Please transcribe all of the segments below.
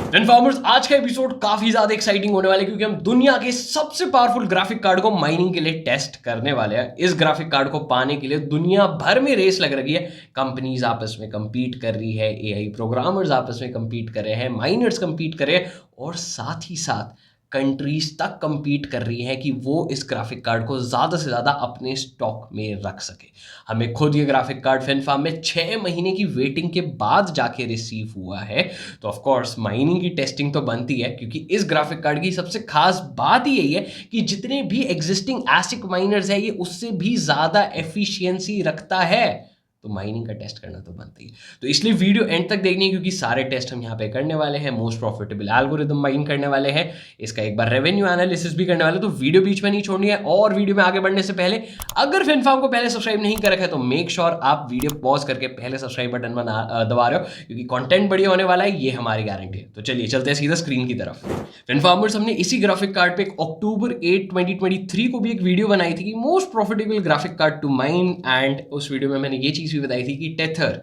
Informers, आज का episode काफी ज्यादा एक्साइटिंग होने वाला है क्योंकि हम दुनिया के सबसे पावरफुल ग्राफिक कार्ड को माइनिंग के लिए टेस्ट करने वाले हैं। इस ग्राफिक कार्ड को पाने के लिए दुनिया भर में रेस लग रही है। कंपनीज आपस में compete कर रही है, एआई प्रोग्रामर्स आपस में compete कर रहे हैं, माइनर्स compete कर रहे हैं और साथ ही साथ कंट्रीज तक compete कर रही है कि वो इस ग्राफिक कार्ड को ज़्यादा से ज़्यादा अपने स्टॉक में रख सके। हमें खुद ये ग्राफिक कार्ड फिनफार्म में 6 महीने की वेटिंग के बाद जाके रिसीव हुआ है। तो ऑफ कोर्स माइनिंग की टेस्टिंग तो बनती है क्योंकि इस ग्राफिक कार्ड की सबसे खास बात ही यही है कि जितने भी एग्जिस्टिंग एसिक माइनर्स है ये उससे भी ज़्यादा एफिशिएंसी रखता है। तो माइनिंग का टेस्ट करना तो बनता ही है। तो इसलिए वीडियो एंड तक देखनी है क्योंकि सारे टेस्ट हम यहाँ पे करने वाले हैं। मोस्ट प्रॉफिटेबल एल्गोरिदम माइन करने वाले हैं, इसका एक बार रेवेन्यू एनालिसिस भी करने वाले हैं। तो वीडियो बीच में नहीं छोड़नी है। और वीडियो में आगे बढ़ने से पहले अगर फिनफार्म को पहले सब्सक्राइब नहीं कर रखा है तो मेक श्योर आप वीडियो पॉज करके पहले सब्सक्राइब बटन दबा रहे हो क्योंकि कंटेंट बढ़िया होने वाला है, ये हमारी गारंटी है। तो चलिए चलते हैं सीधा स्क्रीन की तरफ। फिनफार्मर्स, हमने इसी ग्राफिक कार्ड पे अक्टूबर 8 2023 को भी एक वीडियो बनाई थी कि most profitable graphic card to mine, and उस वीडियो में मैंने ये चीज़ भी बताई थी कि टेथर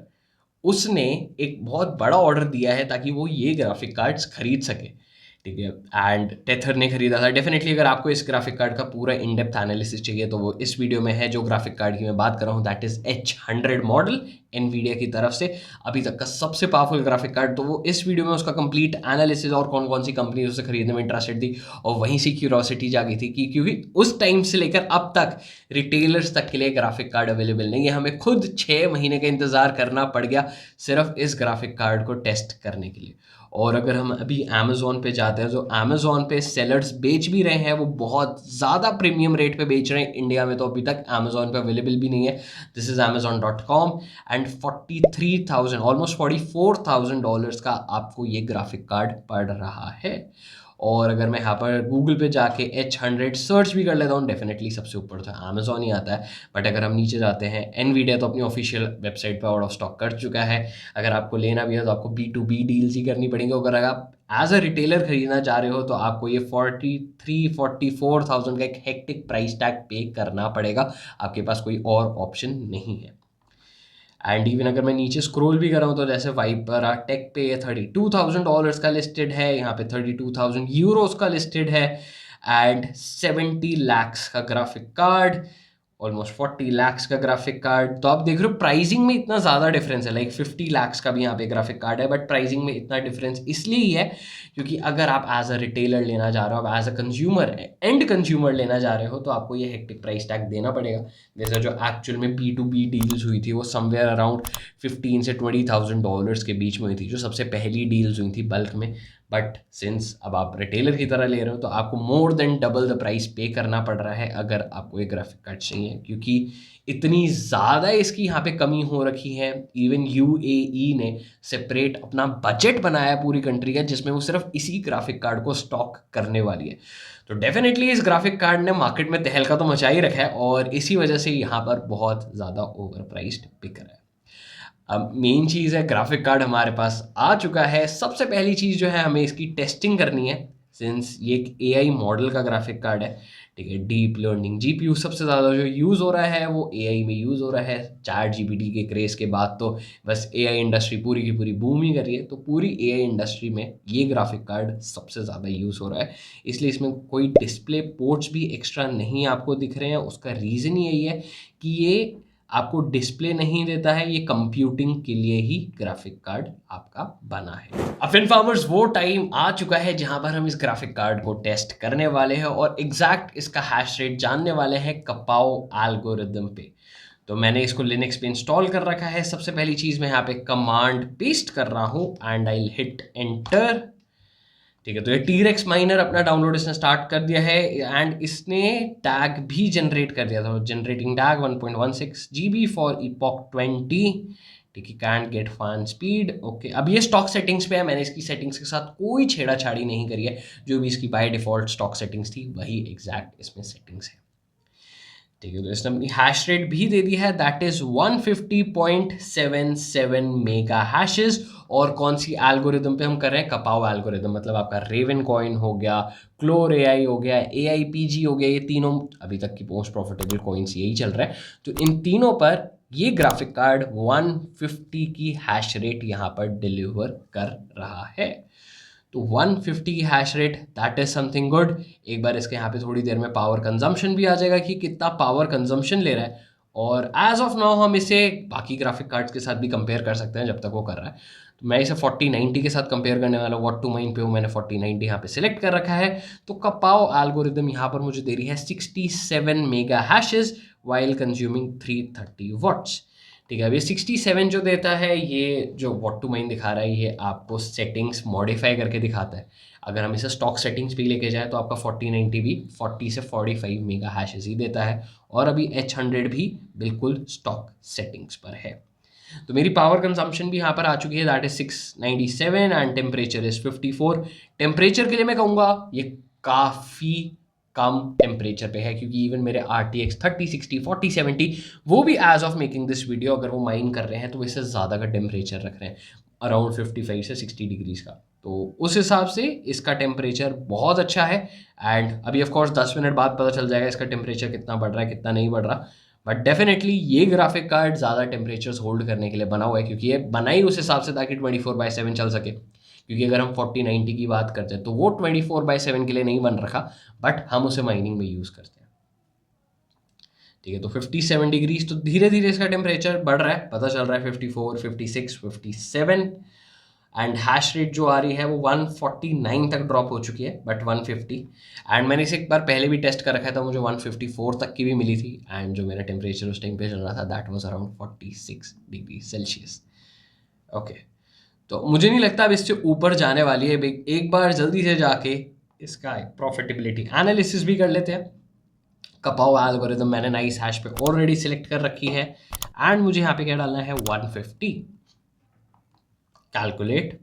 उसने एक बहुत बड़ा ऑर्डर दिया है ताकि वो ये ग्राफिक कार्ड्स खरीद सके। ठीक है, एंड टेथर ने खरीदा था। डेफिनेटली अगर आपको इस ग्राफिक कार्ड का पूरा इन डेप्थ एनालिसिस चाहिए तो वो इस वीडियो में है। जो ग्राफिक कार्ड की मैं बात कर रहा हूँ that is H100 model, Nvidia की तरफ से अभी तक का सबसे पावरफुल ग्राफिक कार्ड। तो वो इस वीडियो में उसका कंप्लीट एनालिसिस और कौन कौन सी कंपनी उसे खरीदने में इंटरेस्टेड थी और वहीं से क्यूरोसिटी जागी थी कि क्योंकि उस टाइम से लेकर अब तक रिटेलर्स तक के लिए ग्राफिक कार्ड अवेलेबल नहीं है। हमें खुद 6 महीने का इंतजार करना पड़ गया सिर्फ इस ग्राफिक कार्ड को टेस्ट करने के लिए। और अगर हम अभी अमेज़ॉन पे जाते हैं तो अमेज़ॉन पे सेलर्स बेच भी रहे हैं, वो बहुत ज़्यादा प्रीमियम रेट पे बेच रहे हैं। इंडिया में तो अभी तक अमेज़ॉन पे अवेलेबल भी नहीं है। This is amazon.com and 43,000 almost $44,000 का आपको ये ग्राफिक कार्ड पड़ रहा है। और अगर मैं यहाँ पर गूगल पे जाके H100 सर्च भी कर लेता हूँ, डेफिनेटली सबसे ऊपर तो अमेज़ॉन ही आता है। बट अगर हम नीचे जाते हैं, एनवीडिया तो अपनी ऑफिशियल वेबसाइट पर आउट ऑफ स्टॉक कर चुका है। अगर आपको लेना भी है तो आपको B2B डील्स ही करनी पड़ेंगी। अगर आप एज अ रिटेलर खरीदना चाह रहे हो तो आपको ये 43-44,000 का एक हेक्टिक प्राइस टैग पे करना पड़ेगा। आपके पास कोई और ऑप्शन नहीं है। एंड इवन अगर मैं नीचे स्क्रॉल भी कर रहा हूँ तो जैसे वाइपर टेक पे $32,000 का लिस्टेड है, यहाँ पे 32,000 यूरोस का लिस्टेड है एंड 70 lakhs का ग्राफिक कार्ड, ऑलमोस्ट 40 lakhs का ग्राफिक कार्ड। तो आप देख रहे हो प्राइसिंग में इतना ज़्यादा डिफरेंस है। लाइक 50 lakhs का भी यहाँ पे ग्राफिक कार्ड है बट प्राइसिंग में इतना डिफरेंस इसलिए ही है क्योंकि अगर आप एज अ रिटेलर लेना चाह रहे हो, आप as a consumer and consumer लेना चाह रहे हो तो आपको ये हेक्टिक प्राइस टैग देना पड़ेगा। जैसे जो एक्चुअल में B2B डील्स हुई थी वो समवेयर अराउंड 15 से $20,000 के बीच में हुई थी, जो सबसे पहली डील्स हुई थी बल्क में। बट सिंस अब आप रिटेलर की तरह ले रहे हो तो आपको more than double the price पे करना पड़ रहा है अगर आपको एक ग्राफिक कार्ड चाहिए, क्योंकि इतनी ज़्यादा इसकी यहाँ पे कमी हो रखी है। इवन UAE ने सेपरेट अपना बजट बनाया है पूरी कंट्री का जिसमें वो सिर्फ इसी ग्राफिक कार्ड को स्टॉक करने वाली है। तो डेफिनेटली इस ग्राफिक कार्ड ने मार्केट में तहलका तो मचा ही रखा है और इसी वजह से यहाँ पर बहुत ज़्यादा ओवर प्राइस्ड बिक रहा है। अब मेन चीज़ है, ग्राफिक कार्ड हमारे पास आ चुका है। सबसे पहली चीज़ जो है हमें इसकी टेस्टिंग करनी है। सिंस ये एक AI मॉडल का ग्राफिक कार्ड है, ठीक है, डीप लर्निंग GPU सबसे ज़्यादा जो यूज़ हो रहा है वो AI में यूज़ हो रहा है। ChatGPT के क्रेज़ के बाद तो बस AI इंडस्ट्री पूरी की पूरी बूम ही कर रही है। तो पूरी AI इंडस्ट्री में ये ग्राफिक कार्ड सबसे ज़्यादा यूज़ हो रहा है, इसलिए इसमें कोई डिस्प्ले पोर्ट्स भी एक्स्ट्रा नहीं आपको दिख रहे हैं। उसका रीज़न यही है कि ये आपको डिस्प्ले नहीं देता है, ये कंप्यूटिंग के लिए ही ग्राफिक कार्ड आपका बना है। अब फिनफार्मर्स, वो टाइम आ चुका है जहां पर हम इस ग्राफिक कार्ड को टेस्ट करने वाले हैं और एग्जैक्ट इसका हैश रेट जानने वाले हैं कपाओ एल्गोरिदम पे। तो मैंने इसको लिनक्स पे इंस्टॉल कर रखा है। सबसे पहली चीज़ मैं यहाँ पे कमांड पेस्ट कर रहा हूँ एंड आई हिट एंटर। ठीक है, तो ये टीरेक्स माइनर अपना डाउनलोड इसने स्टार्ट कर दिया है एंड इसने टैग भी जनरेट कर दिया था। Generating tag 1.16 GB for epoch 20। ठीक है, कैंट गेट फान स्पीड। ओके, अब ये स्टॉक सेटिंग्स पे है, मैंने इसकी सेटिंग्स के साथ कोई छेड़ाछाड़ी नहीं करी है। जो भी इसकी बाय डिफॉल्ट स्टॉक सेटिंग्स थी वही एग्जैक्ट इसमें सेटिंग्स है। ठीक है, तो इसने अपनी हैश रेट भी दे दी है दैट इज 150.77 मेगा हैशेस। और कौन सी एल्गोरिदम पे हम कर रहे हैं? कपाओ एल्गोरिदम, मतलब आपका रेवन कॉइन हो गया, क्लोर AI हो गया, AIPG हो गया, ये तीनों अभी तक की मोस्ट प्रॉफिटेबल कॉइन्स यही चल रहा है। तो इन तीनों पर ये ग्राफिक कार्ड 150 की हैश रेट यहाँ पर डिलीवर कर रहा है। तो 150 hash rate, that is something good. एक बार इसके यहाँ पे थोड़ी देर में पावर कंजम्पशन भी आ जाएगा कि कितना पावर कंजम्पशन ले रहा है, और एज ऑफ नाउ हम इसे बाकी ग्राफिक कार्ड्स के साथ भी कंपेयर कर सकते हैं जब तक वो कर रहा है। तो मैं इसे 4090 के साथ कंपेयर करने वाला हूँ। व्हाट टू माइन पे हूँ, मैंने 4090 यहाँ पे सिलेक्ट कर रखा है। तो कपाओ एल्गोरिदम यहाँ पर मुझे दे रही है 67 mega hashes while consuming 330 watts. ठीक है, अब ये 67 जो देता है, ये जो व्हाट टू माइन दिखा रहा है, ये आपको सेटिंग्स मॉडिफाई करके दिखाता है। अगर हम इसे स्टॉक सेटिंग्स पे लेके जाए तो आपका 4090 भी 40 से 45 मेगा हैशेस ही देता है, और अभी H100 भी बिल्कुल स्टॉक सेटिंग्स पर है। तो मेरी पावर कंजम्पशन भी यहाँ पर आ चुकी है, that is 697 and temperature is 54। Temperature के लिए मैं कहूँगा ये काफ़ी कम टेम्परेचर पे है, क्योंकि इवन मेरे RTX 30, 60, 40, 70 वो भी as of making this video अगर वो माइन कर रहे हैं तो इससे ज़्यादा का टेम्परेचर रख रहे हैं, अराउंड 55 से 60 डिग्रीज का। तो उस हिसाब से इसका टेम्परेचर बहुत अच्छा है। एंड अभी ऑफ कोर्स 10 मिनट बाद पता चल जाएगा इसका टेम्परेचर कितना बढ़ रहा है कितना नहीं बढ़ रहा, बट डेफिनेटली ये ग्राफिक कार्ड ज़्यादा टेम्परेचर्स होल्ड करने के लिए बना हुआ है, क्योंकि ये बना ही उस हिसाब से ताकि 24/7 चल सके। क्योंकि अगर हम 4090 की बात करते हैं तो वो 24/7 के लिए नहीं बन रखा, बट हम उसे माइनिंग में यूज़ करते हैं। ठीक है, तो 57 डिग्रीज, तो धीरे धीरे इसका टेम्परेचर बढ़ रहा है, पता चल रहा है 54, 56, 57। एंड हैश रेट जो आ रही है वो 149 तक ड्रॉप हो चुकी है, बट 150। एंड मैंने इसे एक बार पहले भी टेस्ट कर रखा था, मुझे 154 तक की भी मिली थी। एंड जो मेरा टेम्परेचर उस टाइम पे चल रहा था that was around 46 degree Celsius. Okay, तो मुझे नहीं लगता अब इससे ऊपर जाने वाली है। एक बार जल्दी से जाके इसका प्रॉफिटेबिलिटी एनालिसिस भी कर लेते हैं। कपाओ एल्गोरिदम मैंने नाइस हैश पे ऑलरेडी सिलेक्ट कर रखी है, एंड मुझे यहाँ पे क्या डालना है 150, कैलकुलेट।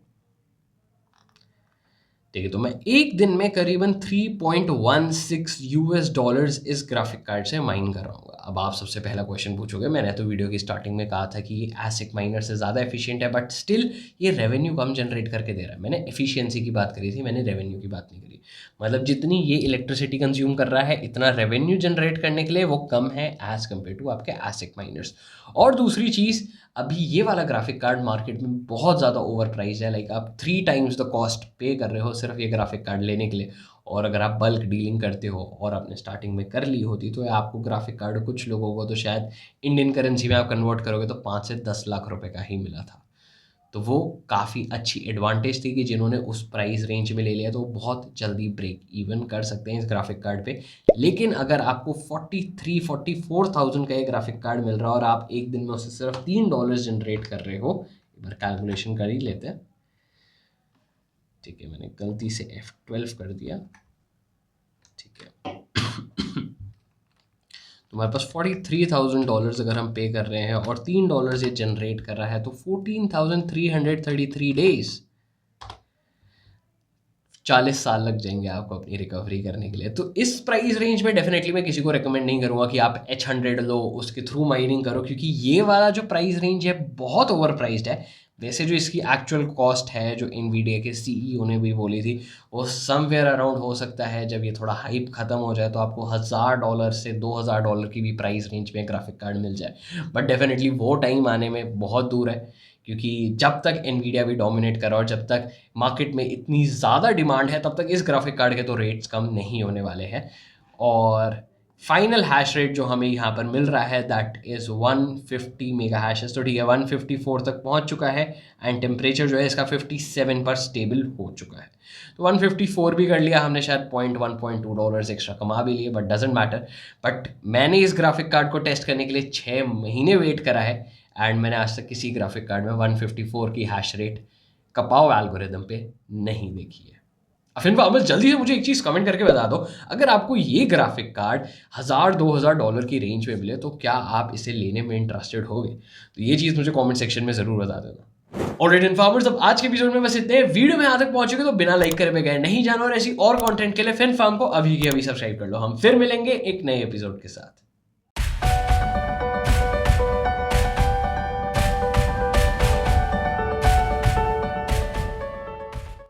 ठीक है, तो मैं एक दिन में करीबन 3.16 यूएस डॉलर्स इस ग्राफिक कार्ड से माइन कर रहा हूँ। अब आप सबसे पहला क्वेश्चन पूछोगे, मैंने तो वीडियो की स्टार्टिंग में कहा था कि ये एसिक माइनर से ज़्यादा एफिशिएंट है, बट स्टिल ये रेवेन्यू कम जनरेट करके दे रहा है। मैंने एफिशिएंसी की बात करी थी, मैंने रेवेन्यू की बात नहीं करी। मतलब जितनी ये इलेक्ट्रिसिटी कंज्यूम कर रहा है, इतना रेवेन्यू जनरेट करने के लिए वो कम है एज़ कम्पेयर टू आपके एसिक माइनर्स। और दूसरी चीज़, अभी ये वाला ग्राफिक कार्ड मार्केट में बहुत ज़्यादा ओवर प्राइस है। लाइक आप 3 टाइम्स द कॉस्ट पे कर रहे हो सिर्फ ये ग्राफिक कार्ड लेने के लिए। और अगर आप बल्क डीलिंग करते हो और आपने स्टार्टिंग में कर ली होती तो आपको ग्राफिक कार्ड, कुछ लोगों को तो शायद इंडियन करेंसी में आप कन्वर्ट करोगे तो 5 से 10 लाख रुपए का ही मिला था। तो वो काफ़ी अच्छी एडवांटेज थी कि जिन्होंने उस प्राइस रेंज में ले लिया तो वो बहुत जल्दी ब्रेक इवन कर सकते हैं इस ग्राफिक कार्ड पे। लेकिन अगर आपको 43-44,000 का ये ग्राफिक कार्ड मिल रहा है और आप एक दिन में उससे सिर्फ $3 जनरेट कर रहे हो, एक बार कैलकुलेशन कर ही लेते हैं। ठीक है, मैंने गलती से F12 कर दिया। ठीक है तुम्हारे पास $43,000 अगर हम पे कर रहे हैं और $3 ये जनरेट कर रहा है तो 14,333 डेज, 40 साल लग जाएंगे आपको अपनी रिकवरी करने के लिए। तो इस प्राइस रेंज में डेफिनेटली मैं किसी को रिकमेंड नहीं करूँगा कि आप H100 लो, उसके थ्रू माइनिंग करो, क्योंकि ये वाला जो प्राइस रेंज है बहुत ओवर प्राइस्ड है। वैसे जो इसकी एक्चुअल कॉस्ट है, जो इनवीडिया के CEO ने भी बोली थी, वो समवेयर अराउंड हो सकता है, जब ये थोड़ा हाइप ख़त्म हो जाए तो आपको $1,000 से $2,000 की भी प्राइस रेंज में ग्राफिक कार्ड मिल जाए। बट डेफिनेटली वो टाइम आने में बहुत दूर है, क्योंकि जब तक एनवीडिया भी डोमिनेट कर रहा है और जब तक मार्केट में इतनी ज़्यादा डिमांड है, तब तक इस ग्राफिक कार्ड के तो रेट्स कम नहीं होने वाले हैं। और फाइनल हैश रेट जो हमें यहाँ पर मिल रहा है दैट इज़ 150 मेगा हैशेस। तो ठीक है, 154 तक पहुँच चुका है एंड टेम्परेचर जो है इसका 57 पर स्टेबल हो चुका है। तो 154 भी कर लिया हमने, शायद $1.2 एक्स्ट्रा कमा भी लिए, बट डजेंट मैटर। बट मैंने इस ग्राफिक कार्ड को टेस्ट करने के लिए 6 महीने वेट करा है एंड मैंने आज तक किसी ग्राफिक कार्ड में 154 की हैश रेट कपाओ एल्गोरिदम पे नहीं देखी है। अफिन बस जल्दी से मुझे एक चीज़ कमेंट करके बता दो, अगर आपको ये ग्राफिक कार्ड $1,000-2,000 की रेंज में मिले तो क्या आप इसे लेने में इंटरेस्टेड होगे? तो ये चीज़ मुझे कमेंट सेक्शन में ज़रूर बता देना। ऑलराइट इन्फॉर्मर्स, अब आज के एपिसोड में बस इतने। वीडियो में यहाँ तक पहुंचोगे तो बिना लाइक करे बगैर नहीं जाना, और ऐसी और कंटेंट के लिए फिन फार्म को अभी के अभी सब्सक्राइब कर लो। हम फिर मिलेंगे एक नए एपिसोड के साथ।